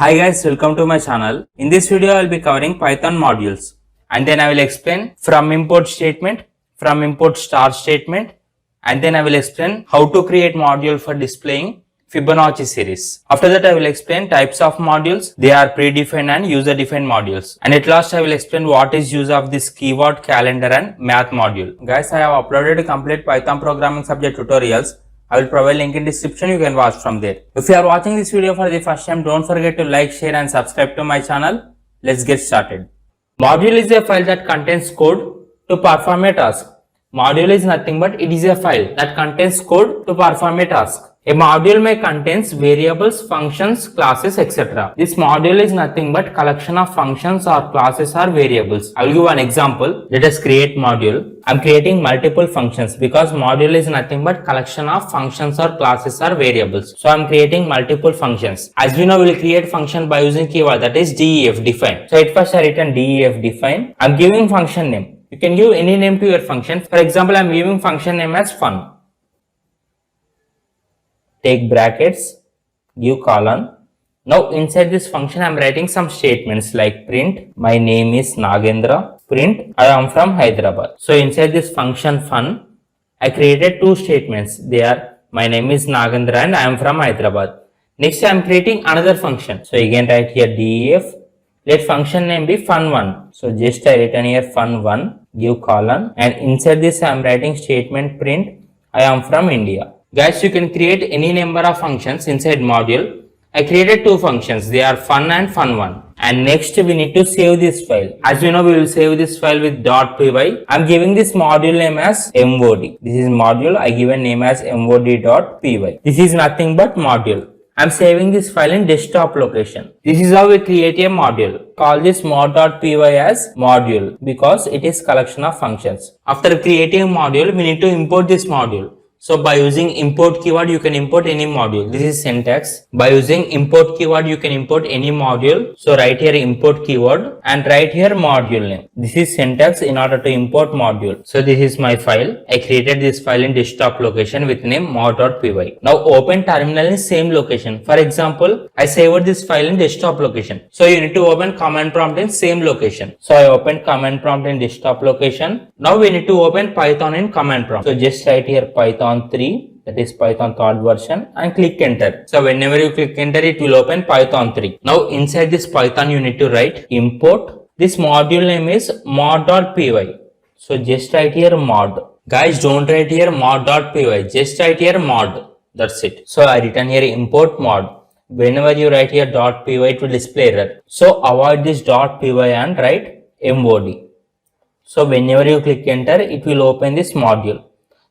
Hi guys, welcome to my channel. In this video, I will be covering Python modules and then I will explain from import statement, from import star statement, and then I will explain how to create module for displaying Fibonacci series. After that, I will explain types of modules. They are predefined and user-defined modules. And at last, I will explain what is use of this keyword, calendar and math module. Guys, I have uploaded complete Python programming subject tutorials. I will provide link in description, you can watch from there. If you are watching this video for the first time, don't forget to like, share and subscribe to my channel. Let's get started. Module is a file that contains code to perform a task. Module is nothing but it is a file that contains code to perform a task. A module may contains variables, functions, classes, etc. This module is nothing but collection of functions or classes or variables. I will give an example. Let us create module. I am creating multiple functions because module is nothing but collection of functions or classes or variables. So I am creating multiple functions. As we know, we will create function by using keyword that is def, define. So at first I written def, define. I am giving function name. You can give any name to your function. For example, I am giving function name as fun. Take brackets, give colon. Now inside this function I am writing some statements like print, my name is Nagendra, print, I am from Hyderabad. So inside this function fun, I created two statements. They are my name is Nagendra and I am from Hyderabad. Next I am creating another function. So again write here def, let function name be fun1. So just I written here fun1, give colon, and inside this I am writing statement print, I am from India. Guys, you can create any number of functions inside module. I created two functions. They are fun and fun1. And next we need to save this file. As you know, we will save this file with .py. I am giving this module name as mod. This is module. I give a name as mod.py. This is nothing but module. I am saving this file in desktop location. This is how we create a module. Call this mod.py as module because it is collection of functions. After creating a module, we need to import this module. So by using import keyword, you can import any module. This is syntax. By using import keyword, you can import any module. So write here import keyword and write here module name. This is syntax in order to import module. So this is my file. I created this file in desktop location with name mod.py. Now open terminal in same location. For example, I saved this file in desktop location. So you need to open command prompt in same location. So I opened command prompt in desktop location. Now we need to open Python in command prompt. So just write here Python 3, that is Python 3rd version, and click enter. So whenever you click enter, it will open Python 3. Now inside this Python you need to write import. This module name is mod.py. So just write here mod. Guys, don't write here mod.py, just write here mod. That's it. So I written here import mod. Whenever you write here .py, it will display error. So avoid this .py and write mod. So whenever you click enter, it will open this module.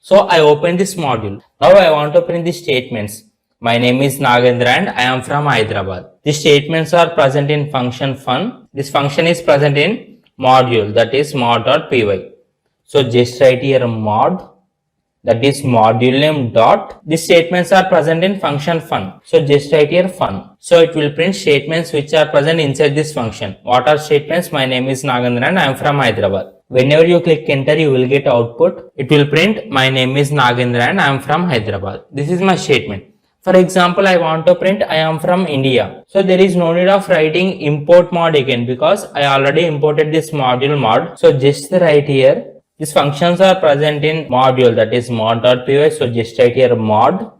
So I open this module. Now I want to print the statements. My name is Nagendra and I am from Hyderabad. The statements are present in function fun. This function is present in module, that is mod.py. So just write here mod, that is module name dot. These statements are present in function fun. So just write here fun. So it will print statements which are present inside this function. What are statements? My name is Nagendra and I am from Hyderabad. Whenever you click enter, you will get output. It will print my name is Nagendra and I am from Hyderabad. This is my statement. For example, I want to print I am from India. So there is no need of writing import mod again because I already imported this module mod. So just write here. These functions are present in module, that is mod.py. So just write here mod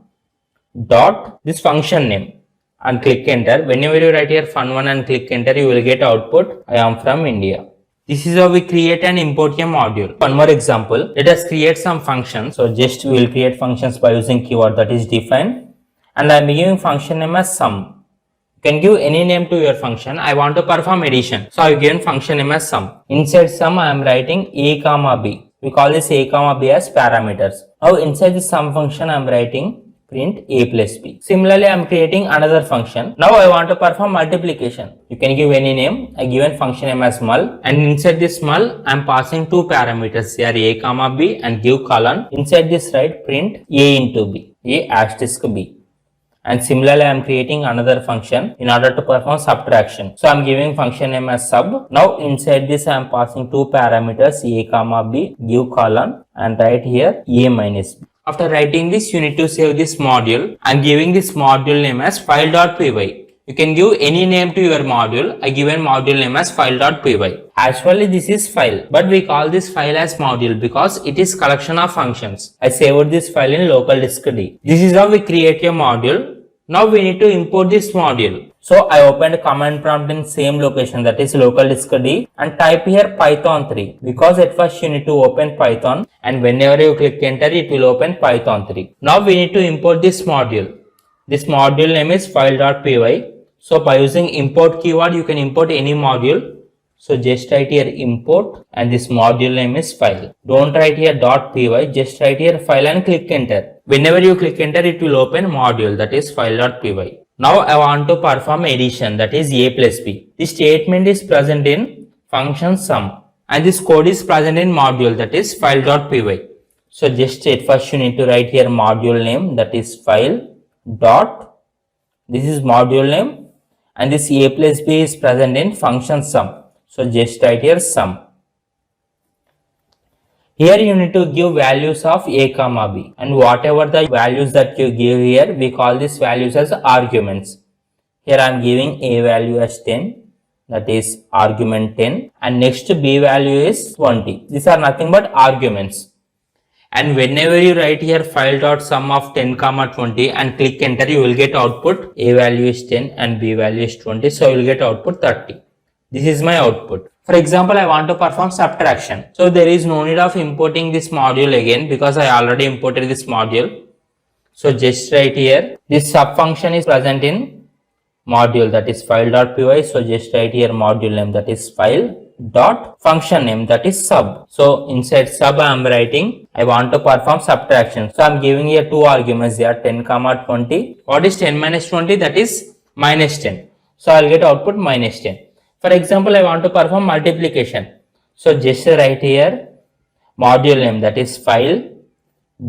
dot this function name and click enter. Whenever you write here fun1 and click enter, you will get output I am from India. This is how we create and import a module. One more example. Let us create some functions. So just we will create functions by using keyword that is define. And I am giving function name as sum. You can give any name to your function. I want to perform addition. So I have given function name as sum. Inside sum I am writing a comma b. We call this a comma b as parameters. Now inside the sum function I am writing print a plus b. Similarly, I am creating another function. Now I want to perform multiplication. You can give any name. I given function name as mul, and inside this mul I am passing two parameters. They are a comma b and give colon. Inside this write print a into b, a asterisk b. And similarly, I am creating another function in order to perform subtraction. So I am giving function name as sub. Now inside this I am passing two parameters a comma b, give colon, and write here a minus b. After writing this, you need to save this module. I am giving this module name as file.py. you can give any name to your module. I given module name as file.py. Actually this is file, but we call this file as module because it is collection of functions. I saved this file in local disk D. This is how we create a module. Now we need to import this module. So I opened command prompt in same location, that is local disk D, and type here Python 3 because at first you need to open Python, and whenever you click enter it will open Python 3. Now we need to import this module. This module name is file.py. So by using import keyword you can import any module. So just write here import and this module name is file. Don't write here .py, just write here file and click enter. Whenever you click enter it will open module, that is file.py. Now I want to perform addition, that is a plus b. This statement is present in function sum and this code is present in module, that is file.py. So just at first you need to write here module name, that is file dot, this is module name, and this a plus b is present in function sum. So just write here sum. Here you need to give values of a comma b, and whatever the values that you give here, we call these values as arguments. Here I am giving a value as 10, that is argument 10, and next b value is 20. These are nothing but arguments. And whenever you write here file.sum of 10 comma 20 and click enter, you will get output a value is 10 and b value is 20, so you will get output 30. This is my output. For example, I want to perform subtraction. So there is no need of importing this module again because I already imported this module. So just write here, this sub function is present in module, that is file.py. So just write here module name, that is file dot function name, that is sub. So inside sub I am writing I want to perform subtraction. So I am giving here two arguments, they are 10 comma 20. What is 10 minus 20? That is minus 10. So I will get output minus 10. For example, I want to perform multiplication. So just write here module name, that is file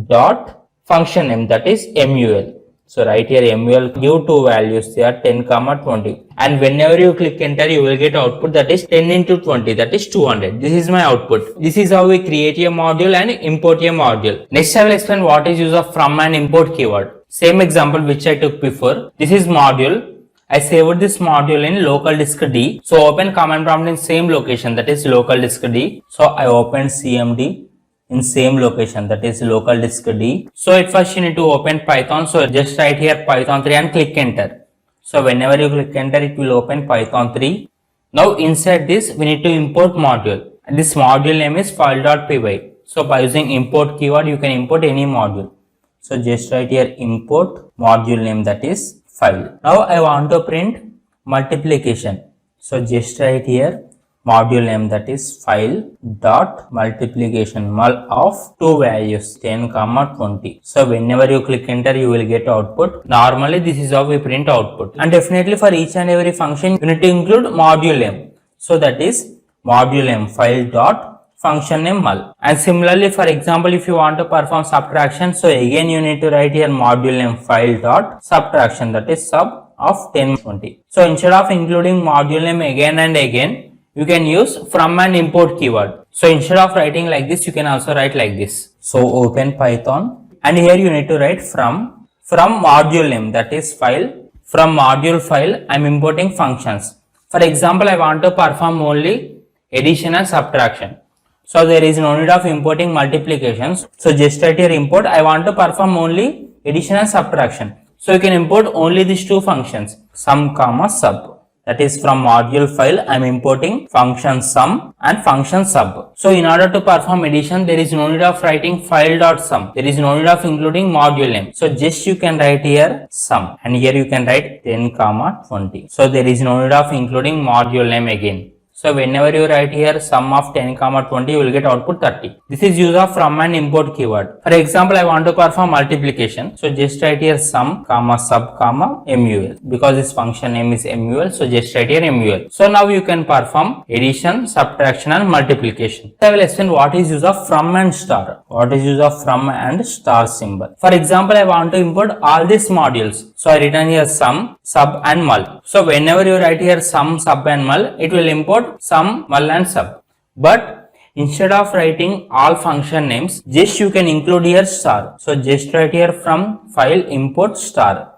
dot function name, that is mul. So write here mul, give two values, they are 10 comma 20, and whenever you click enter you will get output, that is 10 into 20, that is 200. This is my output. This is how we create a module and import a module. Next I will explain what is use of from and import keyword. Same example which I took before. This is module. I saved this module in local disk D. So open command prompt in same location, that is local disk D. So I open cmd in same location, that is local disk D. So at first you need to open Python. So just write here Python 3 and click enter. So whenever you click enter it will open Python 3. Now inside this we need to import module. And this module name is file.py. So by using import keyword you can import any module. So just write here import module name, that is file. Now I want to print multiplication. So just write here module name, that is file dot multiplication mul of two values 10 comma 20. So whenever you click enter you will get output. Normally this is how we print output, and definitely for each and every function you need to include module name. So that is module name file dot function name mul. And similarly, for example, if you want to perform subtraction, so again you need to write here module name file dot subtraction, that is sub of 10 20. So instead of including module name again and again, you can use from and import keyword. So instead of writing like this, you can also write like this. So open Python, and here you need to write from module name, that is file. From module file I am importing functions. For example, I want to perform only addition and subtraction. So there is no need of importing multiplications. So just write here import. I want to perform only addition and subtraction. So you can import only these two functions, sum comma sub. That is from module file I am importing function sum and function sub. So in order to perform addition there is no need of writing file.sum. There is no need of including module name. So just you can write here sum, and here you can write 10 comma 20. So there is no need of including module name again. So whenever you write here sum of 10 comma 20 you will get output 30. This is use of from and import keyword. For example, I want to perform multiplication. So just write here sum comma sub comma mul, because this function name is mul. So just write here mul. So now you can perform addition, subtraction and multiplication. I will explain what is use of from and star. What is use of from and star symbol. For example, I want to import all these modules. So I written here sum, sub and mul. So whenever you write here sum, sub and mul, it will import sum, mul and sub. But instead of writing all function names, just you can include here star. So just write here from file import star.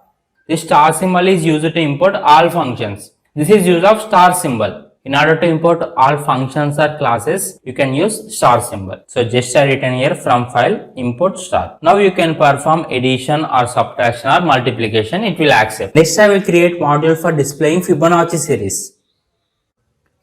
The star symbol is used to import all functions. This is use of star symbol. In order to import all functions or classes, you can use star symbol. So just I written here from file import star. Now you can perform addition or subtraction or multiplication. It will accept. Next I will create module for displaying Fibonacci series.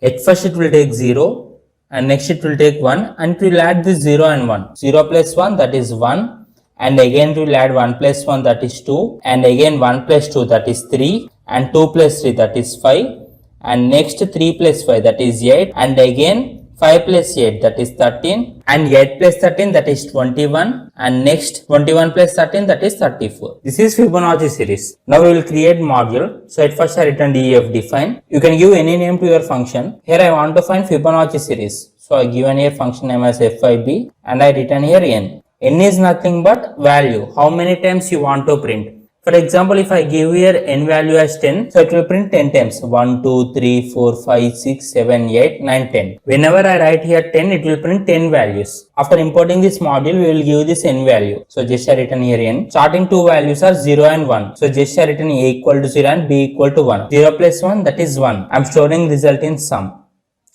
At first it will take 0 and next it will take 1 and it will add this 0 and 1. 0 plus 1 that is 1 and again it will add 1 plus 1 that is 2 and again 1 plus 2 that is 3 and 2 plus 3 that is 5 and next 3 plus 5 that is 8 and again 5 plus 8 that is 13 and 8 plus 13 that is 21 and next 21 plus 13 that is 34. This is Fibonacci series. Now we will create module. So at first I written def define. You can give any name to your function. Here I want to find Fibonacci series. So I given here function name as fib and I written here n. N is nothing but value. How many times you want to print. For example, if I give here n value as 10, so it will print 10 times. 1, 2, 3, 4, 5, 6, 7, 8, 9, 10. Whenever I write here 10, it will print 10 values. After importing this module, we will give this n value. So just I written here n. Starting two values are 0 and 1. So just I written a equal to 0 and b equal to 1. 0 plus 1 that is 1. I am storing result in sum.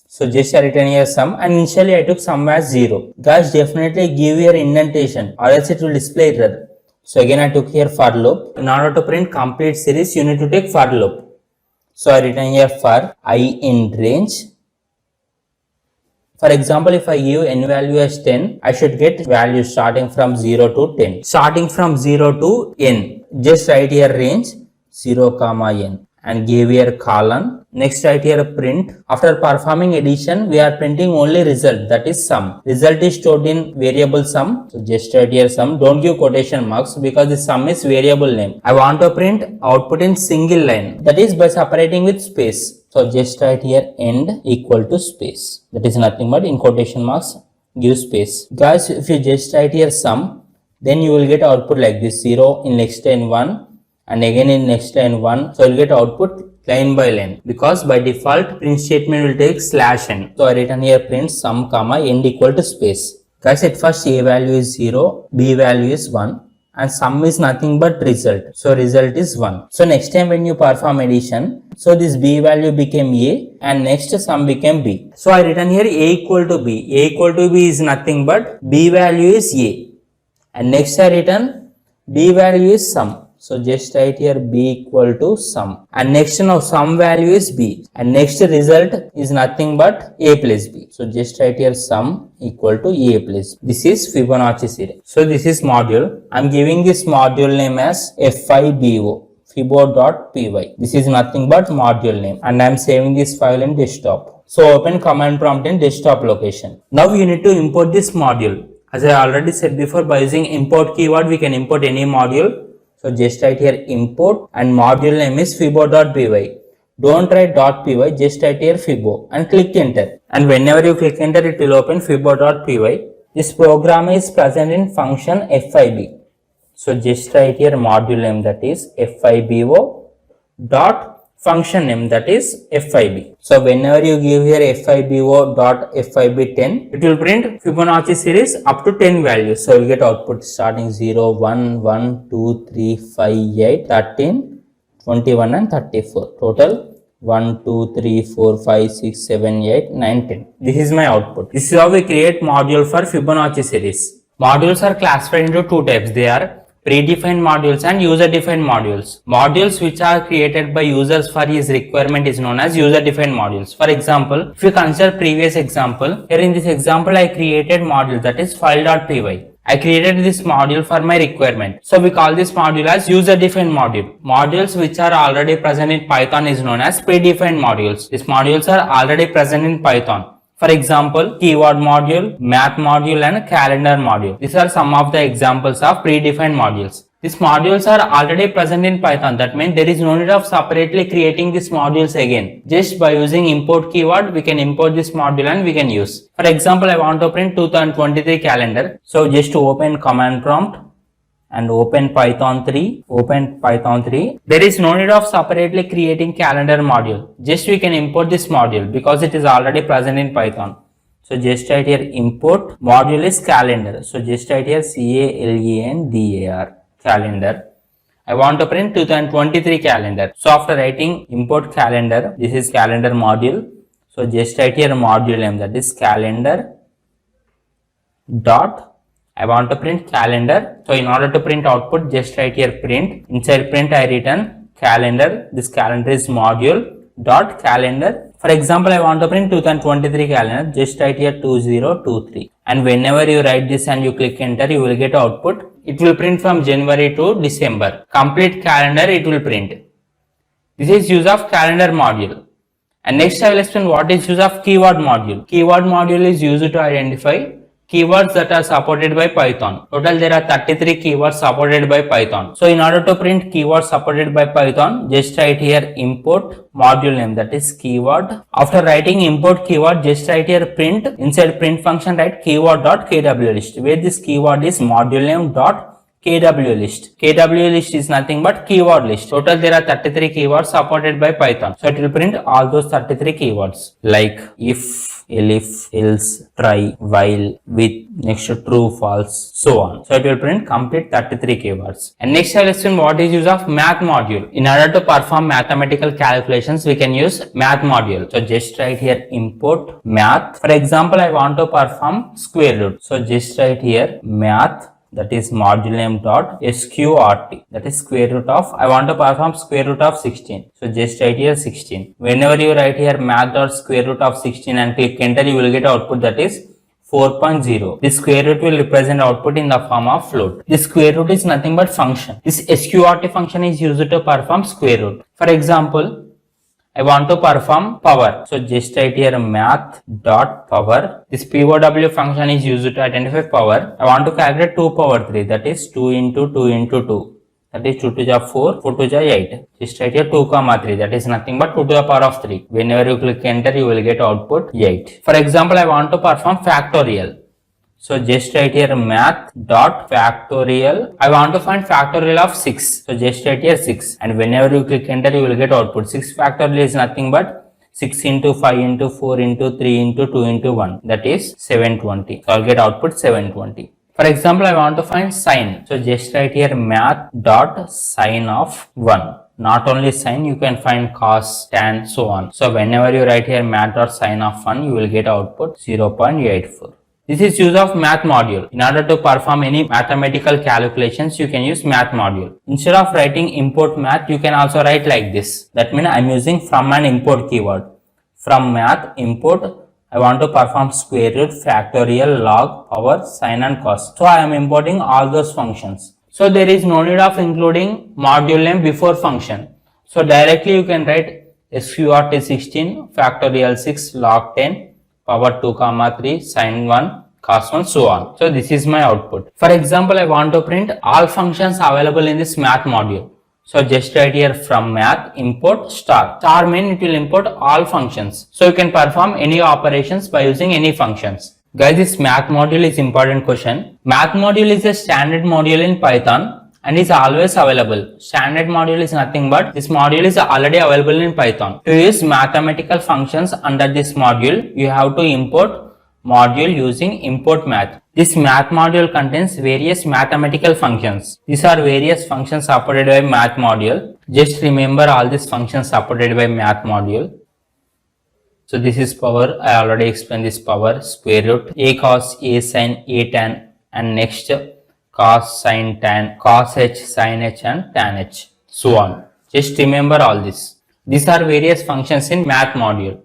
So just I written here sum and initially I took sum as 0. Guys, definitely give here indentation or else it will display error. So again I took here for loop. In order to print complete series, you need to take for loop. So I written here for I in range. For example, if I give n value as 10, I should get value starting from 0 to 10. Starting from 0 to n. Just write here range 0 comma n and give here colon. Next write here print. After performing addition, we are printing only result, that is sum. Result is stored in variable sum. So just write here sum. Don't give quotation marks because the sum is variable name. I want to print output in single line, that is by separating with space. So just write here end equal to space. That is nothing but in quotation marks give space. Guys, if you just write here sum, then you will get output like this 0 in next line 1 and again in next line 1. So you will get output line by line because by default print statement will take /n. So I written here print sum comma end equal to space. Guys, at first a value is 0, b value is 1 and sum is nothing but result. So result is 1. So next time when you perform addition, so this b value became a and next sum became b. So I written here a equal to b. A equal to b is nothing but b value is a and next I written b value is sum. So just write here b equal to sum and next now sum value is b and next result is nothing but a plus b. So just write here sum equal to a plus b. This is Fibonacci series. So this is module. I am giving this module name as fibo, fibo.py. This is nothing but module name and I am saving this file in desktop. So open command prompt in desktop location. Now you need to import this module. As I already said before, by using import keyword we can import any module. So just write here import and module name is fibo.py. Don't write .py, just write here fibo and click enter. And whenever you click enter, it will open fibo.py. This program is present in function fib. So just write here module name, that is fibo dot function name, that is fib. So whenever you give here fibo.fib10, it will print Fibonacci series up to 10 values. So you get output starting 0, 1, 1, 2, 3, 5, 8, 13, 21 and 34. Total 1, 2, 3, 4, 5, 6, 7, 8, 9, 10. This is my output. This is how we create module for Fibonacci series. Modules are classified into two types. They are predefined modules and user-defined modules. Modules which are created by users for his requirement is known as user-defined modules. For example, if you consider previous example, here in this example I created module, that is file.py. I created this module for my requirement. So we call this module as user-defined module. Modules which are already present in Python is known as predefined modules. These modules are already present in Python. For example, keyword module, math module and calendar module. These are some of the examples of predefined modules. These modules are already present in Python. That means there is no need of separately creating these modules again. Just by using import keyword, we can import this module and we can use. For example, I want to print 2023 calendar. So just to open command prompt and open Python 3, There is no need of separately creating calendar module. Just we can import this module because it is already present in Python. So just write here import module is calendar. So just write here CALENDAR calendar I want to print 2023 calendar. So after writing import calendar, this is calendar module. So just write here module name, that is calendar dot I want to print calendar. So in order to print output, just write here print. Inside print I written calendar. This calendar is module dot calendar. For example, I want to print 2023 calendar. Just write here 2023. And whenever you write this and you click enter, you will get output. It will print from January to December. Complete calendar it will print. This is use of calendar module. And next I will explain what is use of keyword module. Keyword module is used to identify keywords that are supported by Python. Total there are 33 keywords supported by Python. So in order to print keywords supported by Python, just write here import module name, that is keyword. After writing import keyword, just write here print. Inside print function write keyword.kwlist, where this keyword is module name dot KW list. KW list is nothing but keyword list. Total there are 33 keywords supported by Python. So it will print all those 33 keywords like if, elif, else, try, while, with, next to true, false, so on. So it will print complete 33 keywords. And next I will explain what is use of math module. In order to perform mathematical calculations, we can use math module. So just write here import math. For example, I want to perform square root. So just write here math, that is module name dot sqrt, that is square root of, I want to perform square root of 16. So just write here 16. Whenever you write here math dot square root of 16 and click enter, you will get output, that is 4.0. This square root will represent output in the form of float. This square root is nothing but function. This sqrt function is used to perform square root. For example, I want to perform power. So just write here math dot power. This POW function is used to identify power. I want to calculate 2 power 3, that is 2 into 2 into 2. That is 2 to the 4, 4 to the 8. Just write here 2 comma 3, that is nothing but 2 to the power of 3. Whenever you click enter, you will get output 8. For example, I want to perform factorial. So just write here math dot factorial. I want to find factorial of 6. So just write here 6. And whenever you click enter, you will get output. 6 factorial is nothing but 6 into 5 into 4 into 3 into 2 into 1. That is 720. So I'll get output 720. For example, I want to find sine. So just write here math dot sine of 1. Not only sine, you can find cos, tan, so on. So whenever you write here math dot sine of 1, you will get output 0.84. This is use of math module. In order to perform any mathematical calculations, you can use math module. Instead of writing import math, you can also write like this. That means I am using from and import keyword. From math, import, I want to perform square root, factorial, log, power, sine and cos. So I am importing all those functions. So there is no need of including module name before function. So directly you can write sqrt 16, factorial 6, log 10, power 2 comma 3, sine 1, cos 1, so on. So this is my output. For example, I want to print all functions available in this math module. So just write here from math import star. Star means it will import all functions. So you can perform any operations by using any functions. Guys, this math module is important question. Math module is a standard module in Python and is always available. Standard module is nothing but this module is already available in Python. To use mathematical functions under this module, you have to import module using import math. This math module contains various mathematical functions. These are various functions supported by math module. Just remember all these functions supported by math module. So this is power. I already explained this power. Square root, a cos, a sin, a tan, and next cos, sin, tan, cos h, sin h and tan h, so on. Just remember all this. These are various functions in math module.